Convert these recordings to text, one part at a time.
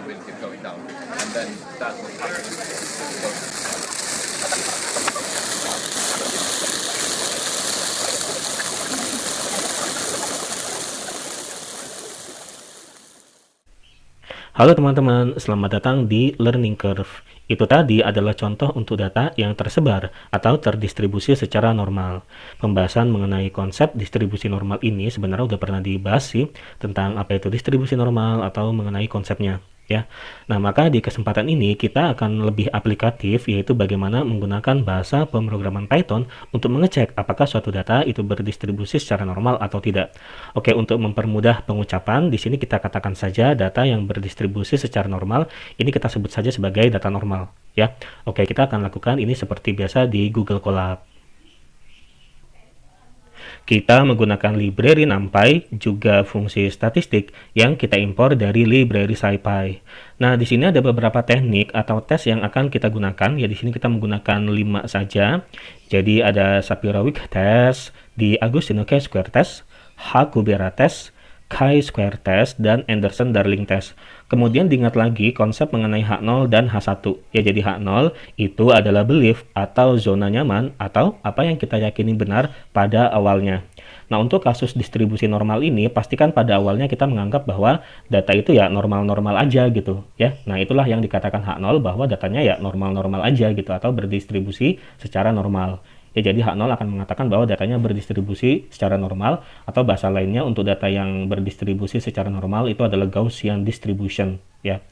will keep going down, and then that will happen. Halo teman-teman, selamat datang di Learning Curve. Itu tadi adalah contoh untuk data yang tersebar atau terdistribusi secara normal. Pembahasan mengenai konsep distribusi normal ini sebenarnya udah pernah dibahas sih, tentang apa itu distribusi normal atau mengenai konsepnya. Ya. Nah, maka di kesempatan ini kita akan lebih aplikatif, yaitu bagaimana menggunakan bahasa pemrograman Python untuk mengecek apakah suatu data itu berdistribusi secara normal atau tidak. Oke, untuk mempermudah pengucapan, di sini kita katakan saja data yang berdistribusi secara normal, ini kita sebut saja sebagai data normal. Ya. Oke, kita akan lakukan ini seperti biasa di Google Colab. Kita menggunakan library NumPy, juga fungsi statistik yang kita impor dari library SciPy. Nah, di sini ada beberapa teknik atau tes yang akan kita gunakan. Ya, di sini kita menggunakan 5 saja. Jadi ada Shapiro-Wilk test, di Agustino Chi-square test, H-Kubera test, Chi-square test, dan Anderson-Darling test. Kemudian diingat lagi konsep mengenai H0 dan H1. Ya, jadi H0 itu adalah belief atau zona nyaman atau apa yang kita yakini benar pada awalnya. Nah, untuk kasus distribusi normal ini, pastikan pada awalnya kita menganggap bahwa data itu ya normal-normal aja gitu ya. Nah, itulah yang dikatakan H0, bahwa datanya ya normal-normal aja gitu atau berdistribusi secara normal. Ya, jadi H0 akan mengatakan bahwa datanya berdistribusi secara normal, atau bahasa lainnya untuk data yang berdistribusi secara normal itu adalah Gaussian distribution ya.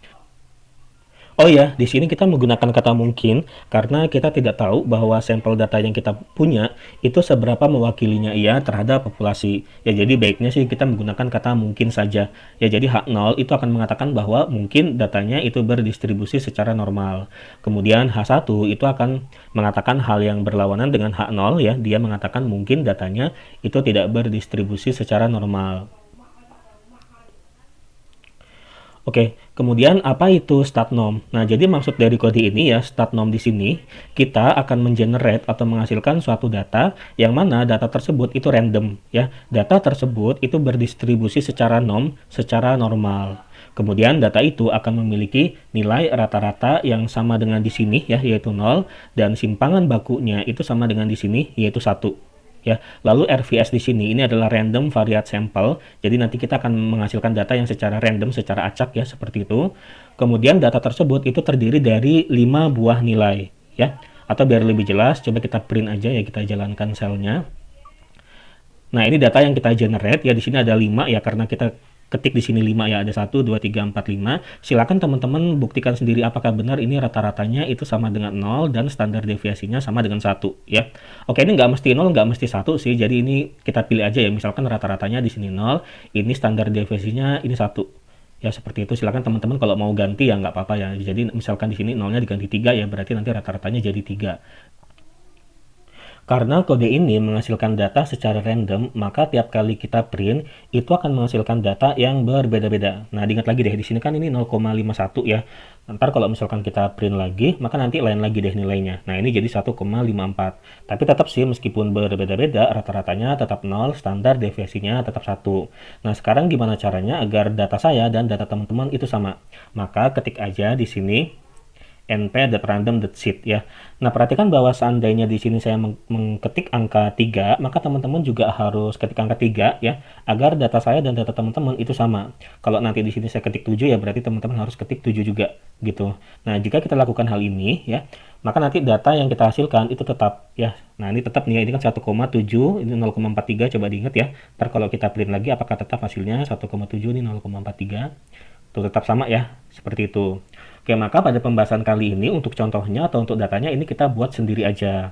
Oh ya, di sini kita menggunakan kata mungkin karena kita tidak tahu bahwa sampel data yang kita punya itu seberapa mewakilinya ia terhadap populasi. Ya, jadi baiknya sih kita menggunakan kata mungkin saja. Ya, jadi H0 itu akan mengatakan bahwa mungkin datanya itu berdistribusi secara normal. Kemudian H1 itu akan mengatakan hal yang berlawanan dengan H0 ya. Dia mengatakan mungkin datanya itu tidak berdistribusi secara normal. Oke, kemudian apa itu statnom? Nah, jadi maksud dari kode ini ya, statnom di sini, kita akan mengenerate atau menghasilkan suatu data yang mana data tersebut itu random ya. Data tersebut itu berdistribusi secara secara normal. Kemudian data itu akan memiliki nilai rata-rata yang sama dengan di sini ya, yaitu 0, dan simpangan bakunya itu sama dengan di sini, yaitu 1. Ya, lalu RVS di sini ini adalah random variate sample. Jadi nanti kita akan menghasilkan data yang secara random, secara acak ya, seperti itu. Kemudian data tersebut itu terdiri dari 5 buah nilai ya. Atau biar lebih jelas, coba kita print aja ya, kita jalankan selnya. Nah, ini data yang kita generate ya, di sini ada 5 ya, karena kita ketik di sini 5 ya, ada 1 2 3 4 5. Silakan teman-teman buktikan sendiri apakah benar ini rata-ratanya itu sama dengan 0 dan standar deviasinya sama dengan 1 ya. Oke, ini nggak mesti 0, nggak mesti 1 sih. Jadi ini kita pilih aja ya, misalkan rata-ratanya di sini 0, ini standar deviasinya ini 1. Ya, seperti itu. Silakan teman-teman kalau mau ganti ya nggak apa-apa ya. Jadi misalkan di sini 0-nya diganti 3 ya, berarti nanti rata-ratanya jadi 3. Karena kode ini menghasilkan data secara random, maka tiap kali kita print, itu akan menghasilkan data yang berbeda-beda. Nah, diingat lagi deh, di sini kan ini 0,51 ya. Ntar kalau misalkan kita print lagi, maka nanti lain lagi deh nilainya. Nah, ini jadi 1,54. Tapi tetap sih, meskipun berbeda-beda, rata-ratanya tetap 0, standar deviasinya tetap 1. Nah, sekarang gimana caranya agar data saya dan data teman-teman itu sama? Maka ketik aja di sini np.random.sheet ya. Nah, perhatikan bahwa seandainya di sini saya mengketik angka 3, maka teman-teman juga harus ketik angka 3 ya, agar data saya dan data teman-teman itu sama. Kalau nanti di sini saya ketik 7 ya, berarti teman-teman harus ketik 7 juga gitu. Nah, jika kita lakukan hal ini ya, maka nanti data yang kita hasilkan itu tetap ya. Nah, ini tetap nih, ini kan 1,7, ini 0,43, coba diingat ya. Ntar kalau kita print lagi apakah tetap hasilnya 1,7, ini 0,43. Tuh, tetap sama ya, seperti itu. Oke, maka pada pembahasan kali ini untuk contohnya atau untuk datanya ini kita buat sendiri aja.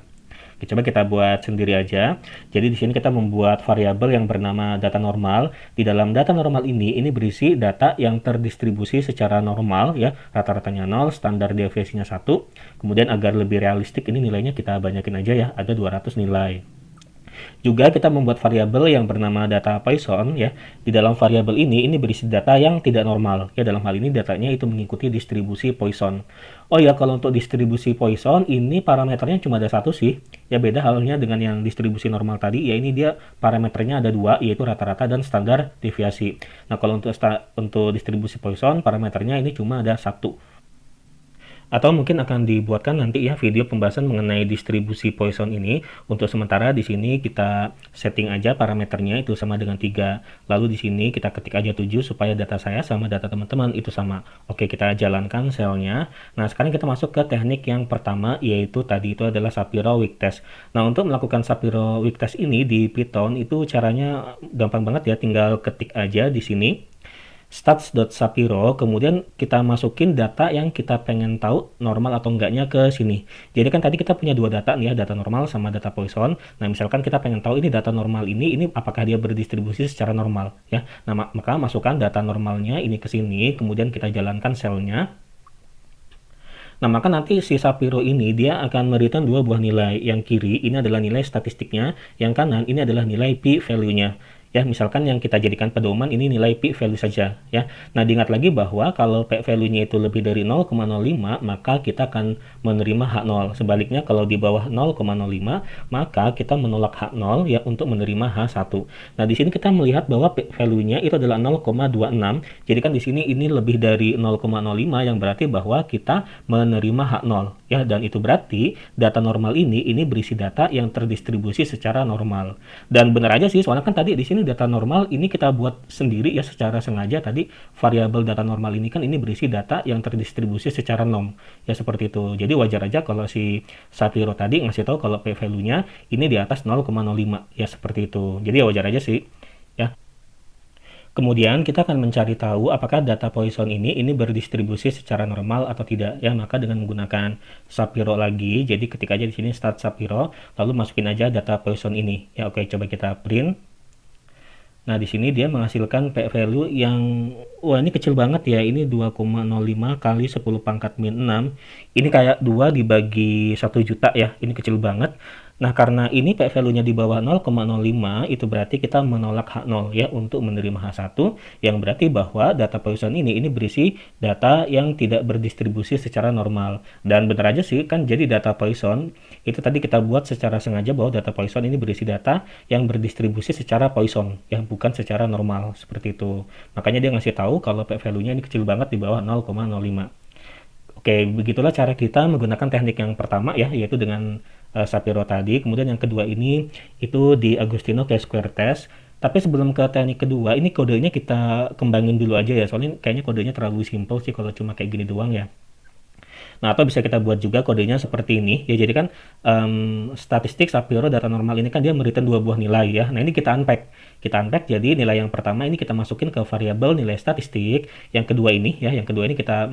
Oke, coba kita buat sendiri aja. Jadi di sini kita membuat variabel yang bernama data normal. Di dalam data normal ini berisi data yang terdistribusi secara normal ya, rata-ratanya 0, standar deviasinya 1. Kemudian agar lebih realistik ini nilainya kita banyakin aja ya, ada 200 nilai. Juga kita membuat variabel yang bernama data Poisson ya. Di dalam variabel ini berisi data yang tidak normal. Ya, dalam hal ini datanya itu mengikuti distribusi Poisson. Oh ya, kalau untuk distribusi Poisson ini parameternya cuma ada satu sih. Ya, beda halnya dengan yang distribusi normal tadi. Ya, ini dia parameternya ada dua, yaitu rata-rata dan standar deviasi. Nah, kalau untuk distribusi Poisson parameternya ini cuma ada satu. Atau mungkin akan dibuatkan nanti ya video pembahasan mengenai distribusi Poisson ini. Untuk sementara di sini kita setting aja parameternya itu sama dengan 3. Lalu di sini kita ketik aja 7 supaya data saya sama data teman-teman itu sama. Oke, kita jalankan selnya. Nah, sekarang kita masuk ke teknik yang pertama, yaitu tadi itu adalah Shapiro Weak Test. Nah, untuk melakukan Shapiro Weak Test ini di Python itu caranya gampang banget ya, tinggal ketik aja di sini stats.shapiro, kemudian kita masukin data yang kita pengen tahu normal atau enggaknya ke sini. Jadi kan tadi kita punya dua data nih ya, data normal sama data Poisson. Nah, misalkan kita pengen tahu ini data normal ini apakah dia berdistribusi secara normal ya. Nah, maka masukkan data normalnya ini ke sini, kemudian kita jalankan selnya. Nah, maka nanti si Shapiro ini dia akan mereturn dua buah nilai. Yang kiri ini adalah nilai statistiknya, yang kanan ini adalah nilai p-value-nya. Ya, misalkan yang kita jadikan pedoman ini nilai p-value saja ya. Nah, diingat lagi bahwa kalau p-value-nya itu lebih dari 0,05 maka kita akan menerima H0. Sebaliknya kalau di bawah 0,05 maka kita menolak H0 ya untuk menerima H1. Nah, di sini kita melihat bahwa p-value-nya itu adalah 0,26. Jadi kan di sini ini lebih dari 0,05 yang berarti bahwa kita menerima H0 ya, dan itu berarti data normal ini berisi data yang terdistribusi secara normal. Dan benar aja sih, soalnya kan tadi di sini data normal ini kita buat sendiri ya secara sengaja. Tadi variabel data normal ini kan ini berisi data yang terdistribusi secara norm ya, seperti itu. Jadi wajar aja kalau si Shapiro tadi ngasih tahu kalau p-value-nya ini di atas 0,05 ya, seperti itu. Jadi ya wajar aja sih ya. Kemudian kita akan mencari tahu apakah data Poisson ini berdistribusi secara normal atau tidak ya, maka dengan menggunakan Shapiro lagi. Jadi ketik aja di sini start Shapiro, lalu masukin aja data Poisson ini ya. Oke, coba kita print. Nah, di sini dia menghasilkan p-value yang wah ini kecil banget ya. Ini 2,05 kali 10 pangkat min 6. Ini kayak 2 dibagi 1 juta ya. Ini kecil banget. Nah, karena ini p-value-nya di bawah 0,05, itu berarti kita menolak H0 ya untuk menerima H1, yang berarti bahwa data Poisson ini berisi data yang tidak berdistribusi secara normal. Dan benar aja sih kan, jadi data Poisson itu tadi kita buat secara sengaja bahwa data Poisson ini berisi data yang berdistribusi secara Poisson ya, bukan secara normal, seperti itu. Makanya dia ngasih tahu kalau p-value-nya ini kecil banget di bawah 0,05. Oke, begitulah cara kita menggunakan teknik yang pertama ya, yaitu dengan Shapiro tadi. Kemudian yang kedua ini itu di Agostino Chi-square test. Tapi sebelum ke teknik kedua, ini kodenya kita kembangin dulu aja ya, soalnya kayaknya kodenya terlalu simple sih kalau cuma kayak gini doang ya. Nah, atau bisa kita buat juga kodenya seperti ini ya. Jadi kan statistik Shapiro data normal ini kan dia mereturn dua buah nilai ya. Nah, ini kita unpack jadi nilai yang pertama ini kita masukin ke variabel nilai statistik. Yang kedua ini kita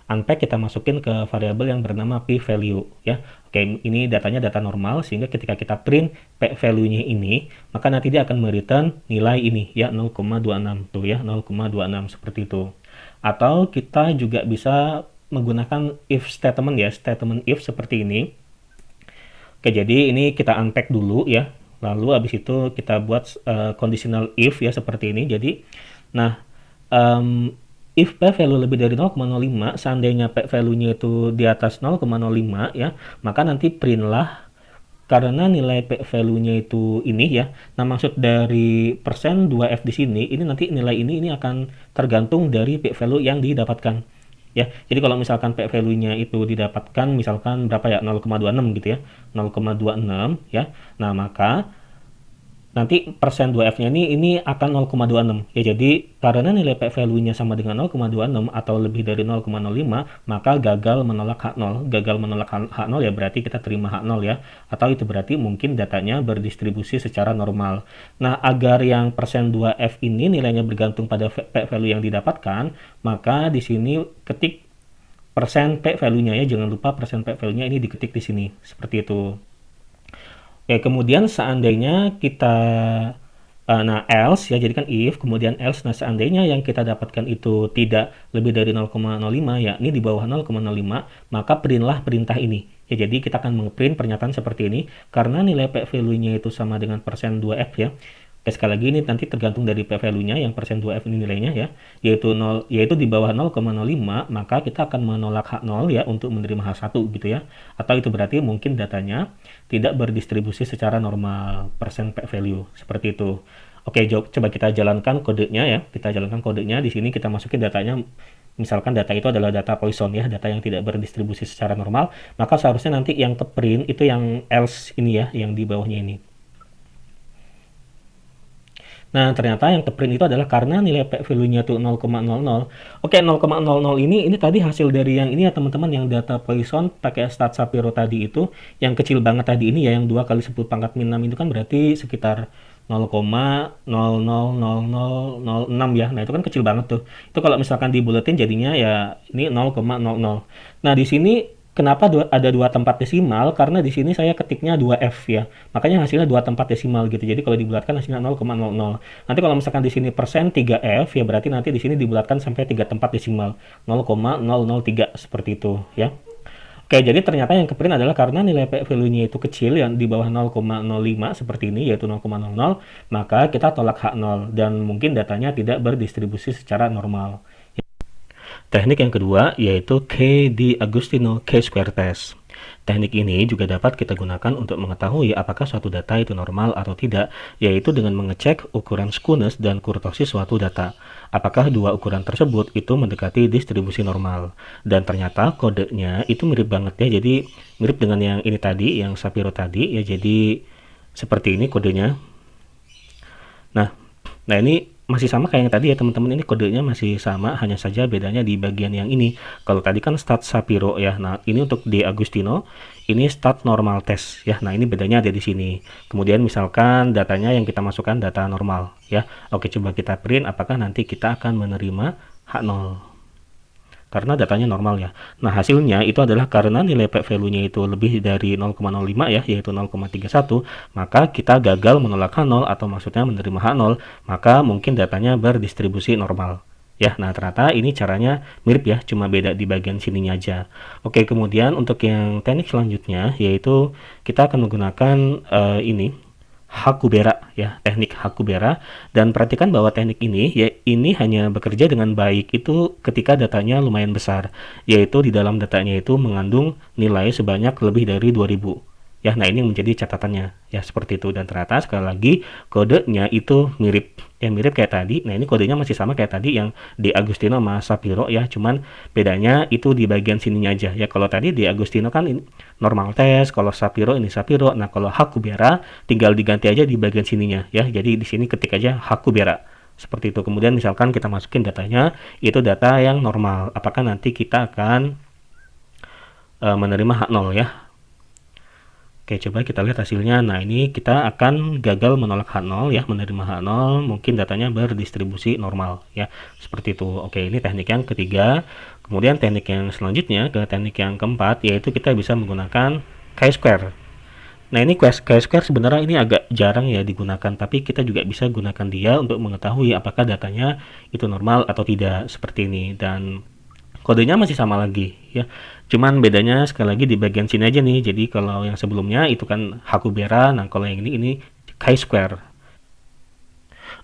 unpack, kita masukin ke variabel yang bernama p-value ya. Oke, ini datanya data normal, sehingga ketika kita print p-value-nya ini, maka nanti dia akan mereturn nilai ini ya, 0,26 tuh ya, 0,26 seperti itu. Atau kita juga bisa menggunakan if statement ya, statement if seperti ini. Oke, jadi ini kita unpack dulu ya. Lalu habis itu kita buat conditional if ya, seperti ini. Jadi nah, if p-value lebih dari 0,05, seandainya p-value-nya itu di atas 0,05 ya, maka nanti printlah karena nilai p-value-nya itu ini ya. Nah, maksud dari persen 2f di sini, ini nanti nilai ini akan tergantung dari p-value yang didapatkan ya. Jadi kalau misalkan p-value-nya itu didapatkan misalkan berapa ya, 0,26 gitu ya, 0,26 ya. Nah, maka nanti persen 2F-nya ini akan 0,26 ya. Jadi karena nilai p-value-nya sama dengan 0,26 atau lebih dari 0,05, maka gagal menolak H0. Gagal menolak H0 ya berarti kita terima H0 ya. Atau itu berarti mungkin datanya berdistribusi secara normal. Nah, agar yang persen 2F ini nilainya bergantung pada p-value yang didapatkan, maka di sini ketik persen p-value-nya ya. Jangan lupa persen p-value-nya ini diketik di sini. Seperti itu. Oke, kemudian seandainya kita Nah, else ya, jadi kan if, kemudian else. Nah, seandainya yang kita dapatkan itu tidak lebih dari 0,05, yakni di bawah 0,05, maka printlah perintah ini. Ya, jadi kita akan nge-print pernyataan seperti ini, karena nilai p value-nya itu sama dengan persen 2f ya. Oke, sekali lagi ini nanti tergantung dari p value-nya, yang persen 2f ini nilainya ya, yaitu di bawah 0,05, maka kita akan menolak H0 ya untuk menerima H1 gitu ya. Atau itu berarti mungkin datanya tidak berdistribusi secara normal persen p value, seperti itu. Oke, coba kita jalankan kodenya ya. Kita jalankan kodenya. Di sini kita masukin datanya. Misalkan data itu adalah data Poisson ya, data yang tidak berdistribusi secara normal, maka seharusnya nanti yang ke print itu yang else ini ya, yang di bawahnya ini. Nah, ternyata yang ke print itu adalah karena nilai p value-nya itu 0,00. Oke, 0,00 ini tadi hasil dari yang ini ya teman-teman, yang data Poisson pakai Stat Shapiro tadi itu, yang kecil banget tadi ini ya, yang 2 kali 10 pangkat min 6 itu kan berarti sekitar 0,000006 ya. Nah, itu kan kecil banget tuh. Itu kalau misalkan di buletin jadinya ya ini 0,00. Nah, di sini kenapa ada 2 tempat desimal? Karena di sini saya ketiknya 2F ya. Makanya hasilnya 2 tempat desimal gitu. Jadi kalau dibulatkan hasilnya 0,00. Nanti kalau misalkan di sini persen 3F ya, berarti nanti di sini dibulatkan sampai 3 tempat desimal. 0,003 seperti itu ya. Oke, jadi ternyata yang keprint adalah karena nilai p value-nya itu kecil, yang di bawah 0,05 seperti ini, yaitu 0,00, maka kita tolak H0 dan mungkin datanya tidak berdistribusi secara normal. Teknik yang kedua yaitu K. D'Agostino Chi-square test. Teknik ini juga dapat kita gunakan untuk mengetahui apakah suatu data itu normal atau tidak, yaitu dengan mengecek ukuran skewness dan kurtosis suatu data. Apakah dua ukuran tersebut itu mendekati distribusi normal. Dan ternyata kodenya itu mirip banget ya, jadi mirip dengan yang ini tadi, yang Shapiro tadi ya, jadi seperti ini kodenya. Nah ini masih sama kayak yang tadi ya teman-teman, ini kodenya masih sama, hanya saja bedanya di bagian yang ini. Kalau tadi kan Stat Shapiro ya, nah ini untuk D'Agostino, ini Stat Normal Test ya. Nah ini bedanya ada di sini. Kemudian misalkan datanya yang kita masukkan data normal ya. Oke, coba kita print apakah nanti kita akan menerima H0. Karena datanya normal ya. Nah, hasilnya itu adalah karena nilai p value-nya itu lebih dari 0,05 ya, yaitu 0,31, maka kita gagal menolak H0 atau maksudnya menerima H0, maka mungkin datanya berdistribusi normal. Ya, nah ternyata ini caranya mirip ya, cuma beda di bagian sininya aja. Oke, kemudian untuk yang teknik selanjutnya yaitu kita akan menggunakan ini Hakubera ya, teknik Hakubera. Dan perhatikan bahwa teknik ini ya, ini hanya bekerja dengan baik itu ketika datanya lumayan besar, yaitu di dalam datanya itu mengandung nilai sebanyak lebih dari 2000 ya. Nah ini menjadi catatannya ya, seperti itu. Dan ternyata sekali lagi kodenya itu mirip ya, mirip kayak tadi. Nah ini kodenya masih sama kayak tadi yang D'Agostino sama Shapiro ya, cuman bedanya itu di bagian sininya aja ya. Kalau tadi D'Agostino kan ini normal test, kalau Shapiro ini Shapiro. Nah kalau Hakubera tinggal diganti aja di bagian sininya ya, jadi di sini ketik aja Hakubera seperti itu. Kemudian misalkan kita masukin datanya, itu data yang normal, apakah nanti kita akan menerima H0 ya. Oke, coba kita lihat hasilnya. Nah, ini kita akan gagal menolak H0 ya, menerima H0, mungkin datanya berdistribusi normal ya, seperti itu. Oke, ini teknik yang ketiga. Kemudian teknik yang selanjutnya, ke teknik yang keempat, yaitu kita bisa menggunakan chi-square. Nah, ini chi-square sebenarnya ini agak jarang ya digunakan, tapi kita juga bisa gunakan dia untuk mengetahui apakah datanya itu normal atau tidak, seperti ini. Dan kodenya masih sama lagi ya, cuman bedanya sekali lagi di bagian sini aja nih. Jadi kalau yang sebelumnya itu kan Hakubera, nah kalau yang ini chi-square.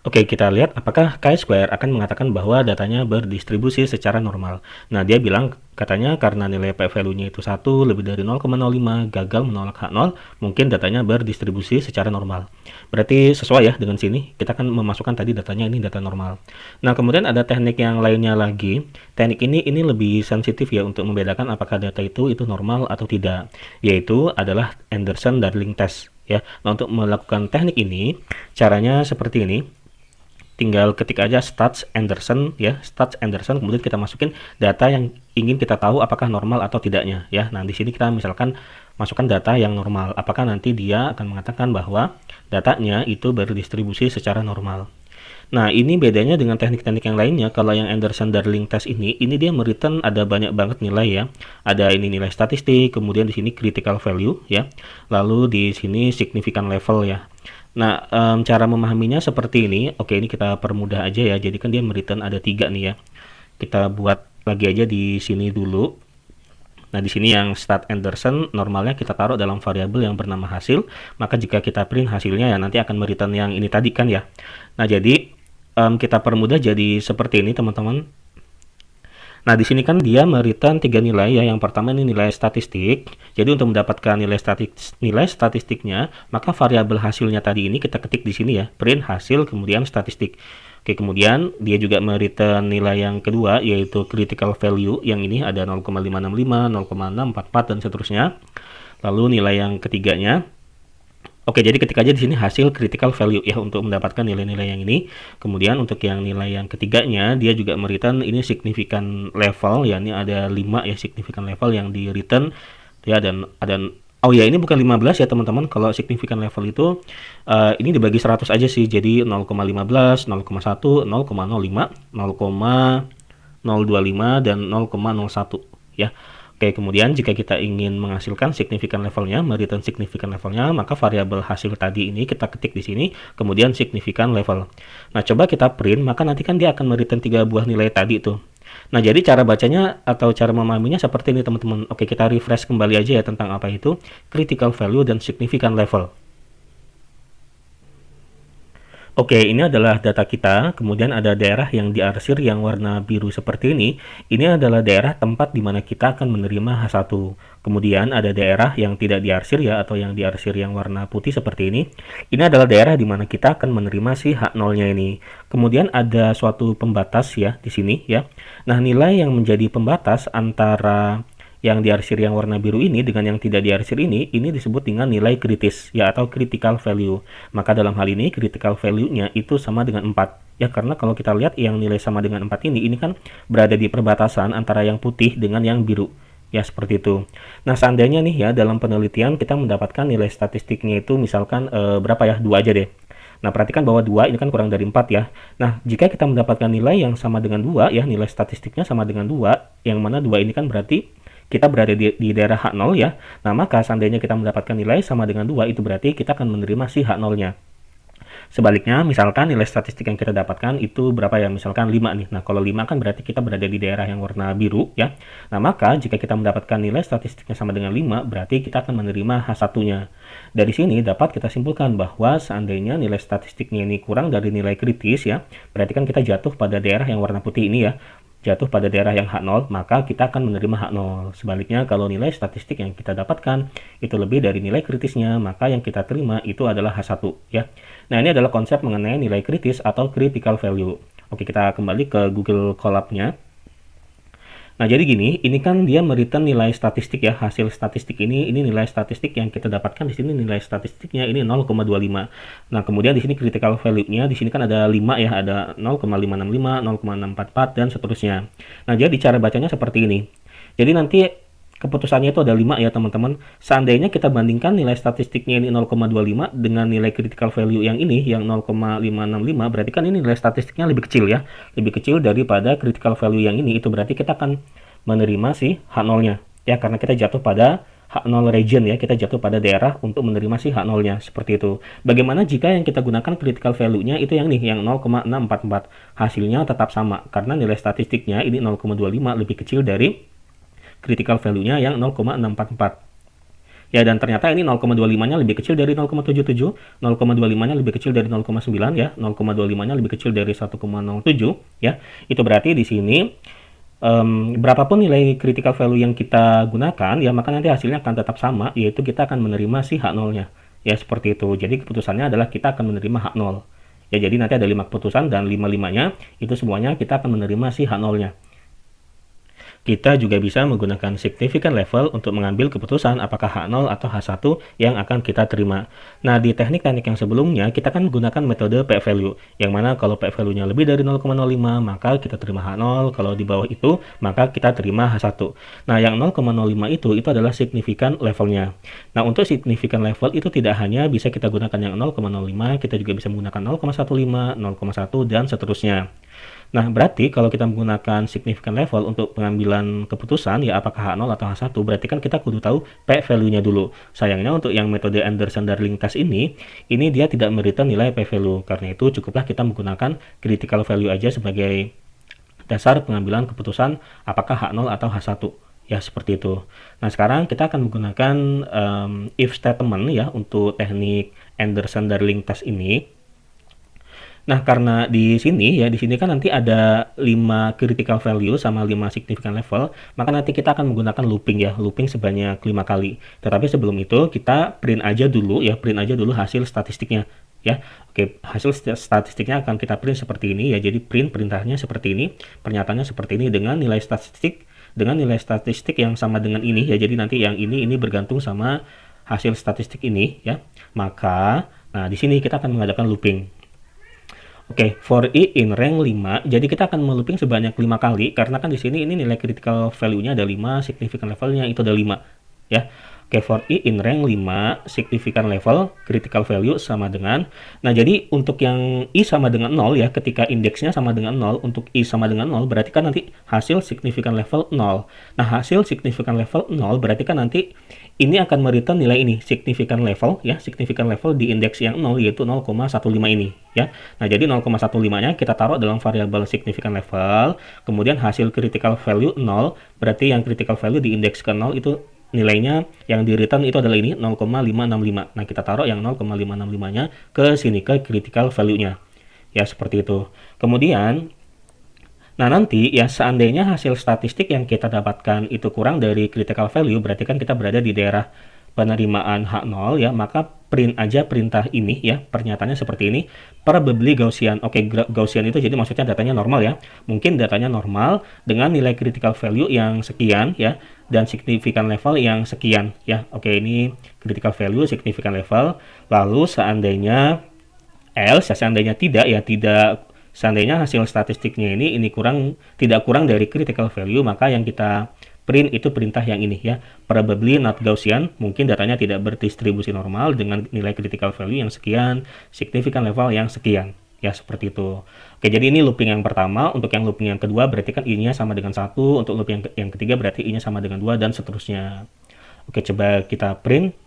Oke, kita lihat apakah chi-square akan mengatakan bahwa datanya berdistribusi secara normal. Nah, dia bilang katanya karena nilai p value-nya itu 1 lebih dari 0,05, gagal menolak H0, mungkin datanya berdistribusi secara normal. Berarti sesuai ya dengan sini, kita akan memasukkan tadi datanya ini data normal. Nah, kemudian ada teknik yang lainnya lagi. Teknik ini lebih sensitif ya untuk membedakan apakah data itu normal atau tidak, yaitu adalah Anderson-Darling test ya. Nah, untuk melakukan teknik ini caranya seperti ini. Tinggal ketik aja Stats Anderson ya, Stats Anderson, kemudian kita masukin data yang ingin kita tahu apakah normal atau tidaknya ya. Nah, di sini kita misalkan masukkan data yang normal, apakah nanti dia akan mengatakan bahwa datanya itu berdistribusi secara normal. Nah, ini bedanya dengan teknik-teknik yang lainnya. Kalau yang Anderson-Darling test ini dia mereturn ada banyak banget nilai ya. Ada ini nilai statistik, kemudian di sini critical value ya. Lalu di sini significant level ya. Nah, cara memahaminya seperti ini. Oke, ini kita permudah aja ya. Jadi kan dia return ada 3 nih ya. Kita buat lagi aja di sini dulu. Nah, di sini yang start Anderson normalnya kita taruh dalam variabel yang bernama hasil. Maka jika kita print hasilnya ya nanti akan return yang ini tadi kan ya. Nah, jadi kita permudah jadi seperti ini teman-teman. Nah, di sini kan dia return 3 nilai ya. Yang pertama ini nilai statistik. Jadi untuk mendapatkan nilai statistiknya, maka variabel hasilnya tadi ini kita ketik di sini ya, print hasil kemudian statistik. Oke, kemudian dia juga return nilai yang kedua yaitu critical value. Yang ini ada 0,565, 0,644 dan seterusnya. Lalu nilai yang ketiganya, oke, jadi ketik aja di sini hasil critical value ya untuk mendapatkan nilai-nilai yang ini. Kemudian untuk yang nilai yang ketiganya dia juga return ini signifikan level ya, ini ada 5 ya signifikan level yang di return ya, dan ada oh ya ini bukan 15 ya teman-teman. Kalau signifikan level itu ini dibagi 100 aja sih. Jadi 0,15, 0,1, 0,05, 0,025 dan 0,01 ya. Oke, kemudian jika kita ingin menghasilkan signifikan levelnya, return signifikan levelnya, maka variabel hasil tadi ini kita ketik di sini, kemudian signifikan level. Nah, coba kita print, maka nanti kan dia akan return 3 buah nilai tadi tuh. Nah, jadi cara bacanya atau cara memahaminya seperti ini teman-teman. Oke, kita refresh kembali aja ya tentang apa itu critical value dan signifikan level. Oke, ini adalah data kita, kemudian ada daerah yang diarsir yang warna biru seperti ini. Ini adalah daerah tempat di mana kita akan menerima H1. Kemudian ada daerah yang tidak diarsir ya, atau yang diarsir yang warna putih seperti ini. Ini adalah daerah di mana kita akan menerima si H0-nya ini. Kemudian ada suatu pembatas ya di sini ya. Nah, nilai yang menjadi pembatas antara yang diarsir yang warna biru ini dengan yang tidak diarsir ini disebut dengan nilai kritis ya, atau critical value. Maka dalam hal ini critical value-nya itu sama dengan 4 ya, karena kalau kita lihat yang nilai sama dengan 4 ini kan berada di perbatasan antara yang putih dengan yang biru ya, seperti itu. Nah, seandainya nih ya dalam penelitian kita mendapatkan nilai statistiknya itu misalkan berapa ya, 2 aja deh. Nah, perhatikan bahwa 2 ini kan kurang dari 4 ya. Nah, jika kita mendapatkan nilai yang sama dengan 2 ya, nilai statistiknya sama dengan 2, yang mana 2 ini kan berarti kita berada di daerah H0 ya. Nah, maka seandainya kita mendapatkan nilai sama dengan 2, itu berarti kita akan menerima si H0-nya. Sebaliknya, misalkan nilai statistik yang kita dapatkan itu berapa ya? Misalkan 5 nih. Nah, kalau 5 kan berarti kita berada di daerah yang warna biru ya. Nah, maka jika kita mendapatkan nilai statistiknya sama dengan 5, berarti kita akan menerima H1-nya. Dari sini dapat kita simpulkan bahwa seandainya nilai statistiknya ini kurang dari nilai kritis ya, berarti kan kita jatuh pada daerah yang warna putih ini ya. Jatuh pada daerah yang H0, maka kita akan menerima H0. Sebaliknya, kalau nilai statistik yang kita dapatkan itu lebih dari nilai kritisnya, maka yang kita terima itu adalah H1 ya. Nah, ini adalah konsep mengenai nilai kritis atau critical value. Oke, kita kembali ke Google Colab-nya. Nah, jadi gini, ini kan dia return nilai statistik ya, hasil statistik ini nilai statistik yang kita dapatkan di sini, nilai statistiknya ini 0,25. Nah, kemudian di sini critical value-nya di sini kan ada 5 ya, ada 0,565, 0,644 dan seterusnya. Nah, jadi cara bacanya seperti ini. Jadi nanti keputusannya itu ada 5 ya teman-teman. Seandainya kita bandingkan nilai statistiknya ini 0,25 dengan nilai critical value yang ini yang 0,565, berarti kan ini nilai statistiknya lebih kecil ya, lebih kecil daripada critical value yang ini. Itu berarti kita akan menerima si H0-nya ya, karena kita jatuh pada H0 region ya, kita jatuh pada daerah untuk menerima si H0-nya seperti itu. Bagaimana jika yang kita gunakan critical value-nya itu yang nih, yang 0,644? Hasilnya tetap sama karena nilai statistiknya ini 0,25 lebih kecil dari critical value-nya yang 0,644. Ya, dan ternyata ini 0,25-nya lebih kecil dari 0,77, 0,25-nya lebih kecil dari 0,9 ya, 0,25-nya lebih kecil dari 1,07 ya. Itu berarti di sini berapapun nilai critical value yang kita gunakan ya, maka nanti hasilnya akan tetap sama, yaitu kita akan menerima si H0-nya. Ya, seperti itu. Jadi keputusannya adalah kita akan menerima H0. Ya, jadi nanti ada 5 keputusan dan 5-5-nya itu semuanya kita akan menerima si H0-nya. Kita juga bisa menggunakan significant level untuk mengambil keputusan apakah H0 atau H1 yang akan kita terima. Nah, di teknik-teknik yang sebelumnya, kita kan menggunakan metode p-value, yang mana kalau p-value-nya lebih dari 0,05, maka kita terima H0, kalau di bawah itu, maka kita terima H1. Nah, yang 0,05 itu adalah significant levelnya. Nah, untuk significant level itu tidak hanya bisa kita gunakan yang 0,05, kita juga bisa menggunakan 0,15, 0,1, dan seterusnya. Nah, berarti kalau kita menggunakan significant level untuk pengambilan keputusan, ya apakah H0 atau H1, berarti kan kita kudu tahu P value-nya dulu. Sayangnya untuk yang metode Anderson-Darling test ini dia tidak mereturn nilai P value. Karena itu cukuplah kita menggunakan critical value aja sebagai dasar pengambilan keputusan apakah H0 atau H1. Ya, seperti itu. Nah, sekarang kita akan menggunakan if statement ya untuk teknik Anderson-Darling test ini. Nah, karena di sini kan nanti ada 5 critical value sama 5 significant level, maka nanti kita akan menggunakan looping ya, looping sebanyak 5 kali. Tetapi sebelum itu kita print aja dulu hasil statistiknya ya. Oke, hasil statistiknya akan kita print seperti ini ya. Jadi perintahnya seperti ini, pernyataannya seperti ini dengan nilai statistik yang sama dengan ini ya. Jadi nanti yang ini bergantung sama hasil statistik ini ya. Maka nah di sini kita akan mengadakan looping. Oke, for i in rank 5, jadi kita akan melooping sebanyak 5 kali, karena kan di sini ini nilai critical value-nya ada 5, significant level-nya itu ada 5, ya. Oke, for i in rank 5, significant level, critical value sama dengan, nah jadi untuk yang i sama dengan 0 ya, ketika indeksnya sama dengan 0, untuk i sama dengan 0, berarti kan nanti hasil significant level 0. Nah, hasil significant level 0, berarti kan nanti ini akan mereturn nilai ini, significant level ya, significant level di indeks yang 0 yaitu 0,15 ini ya. Nah, jadi 0,15-nya kita taruh dalam variabel significant level, kemudian hasil critical value 0, berarti yang critical value di indeks ke 0 itu nilainya yang di return itu adalah ini 0,565. Nah, kita taruh yang 0,565-nya ke sini ke critical value-nya. Ya, seperti itu. Kemudian nah, nanti ya seandainya hasil statistik yang kita dapatkan itu kurang dari critical value, berarti kan kita berada di daerah penerimaan H0 ya, maka print aja perintah ini ya, pernyataannya seperti ini, probably Gaussian. Oke, Gaussian itu jadi maksudnya datanya normal ya. Mungkin datanya normal dengan nilai critical value yang sekian ya, dan significant level yang sekian ya. Oke, ini critical value, significant level. Lalu seandainya else, seandainya tidak ya, seandainya hasil statistiknya ini tidak kurang dari critical value, maka yang kita print itu perintah yang ini ya, probably not Gaussian, mungkin datanya tidak berdistribusi normal dengan nilai critical value yang sekian, significant level yang sekian ya, seperti itu. Oke, jadi ini looping yang pertama. Untuk yang looping yang kedua berarti kan i-nya sama dengan 1, untuk looping yang ketiga berarti i-nya sama dengan 2 dan seterusnya. Oke, coba kita print.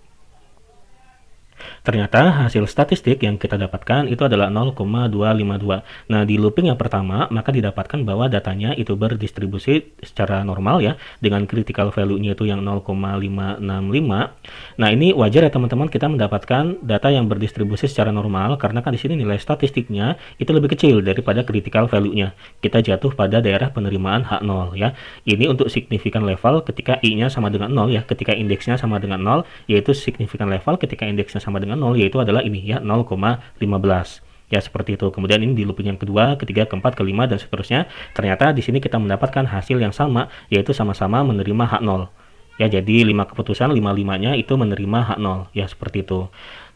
Ternyata hasil statistik yang kita dapatkan itu adalah 0,252. Nah, di looping yang pertama, maka didapatkan bahwa datanya itu berdistribusi secara normal ya, dengan critical value-nya itu yang 0,565. Nah, ini wajar ya teman-teman, kita mendapatkan data yang berdistribusi secara normal, karena kan di sini nilai statistiknya itu lebih kecil daripada critical value-nya. Kita jatuh pada daerah penerimaan H0 ya. Ini untuk significant level ketika i-nya sama dengan 0 ya, ketika indeksnya sama dengan 0, yaitu significant level ketika indeksnya sama dengan 0, yaitu adalah ini ya, 0,15 ya, seperti itu. Kemudian ini di looping yang kedua, ketiga, keempat, kelima dan seterusnya. Ternyata di sini kita mendapatkan hasil yang sama, yaitu sama-sama menerima H0 ya. Jadi 5 keputusan, 5-5-nya itu menerima H0 ya, seperti itu.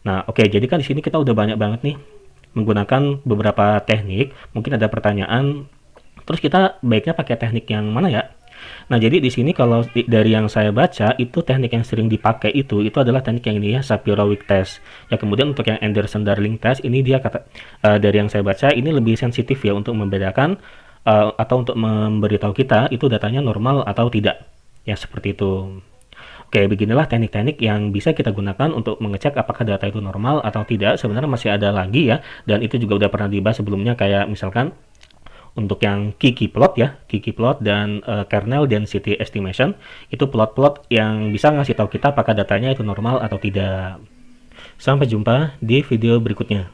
Nah, oke, jadi kan di sini kita udah banyak banget nih menggunakan beberapa teknik. Mungkin ada pertanyaan, terus kita baiknya pakai teknik yang mana ya? Nah, jadi di sini kalau dari yang saya baca, itu teknik yang sering dipakai itu adalah teknik yang ini ya, Shapiro-Wilk test. Ya, kemudian untuk yang Anderson-Darling test, ini dia dari yang saya baca, ini lebih sensitif ya untuk membedakan atau untuk memberitahu kita itu datanya normal atau tidak. Ya, seperti itu. Oke, beginilah teknik-teknik yang bisa kita gunakan untuk mengecek apakah data itu normal atau tidak. Sebenarnya masih ada lagi ya, dan itu juga udah pernah dibahas sebelumnya, kayak misalkan untuk yang Kiki plot ya, Kiki plot dan kernel density estimation, itu plot-plot yang bisa ngasih tahu kita apakah datanya itu normal atau tidak. Sampai jumpa di video berikutnya.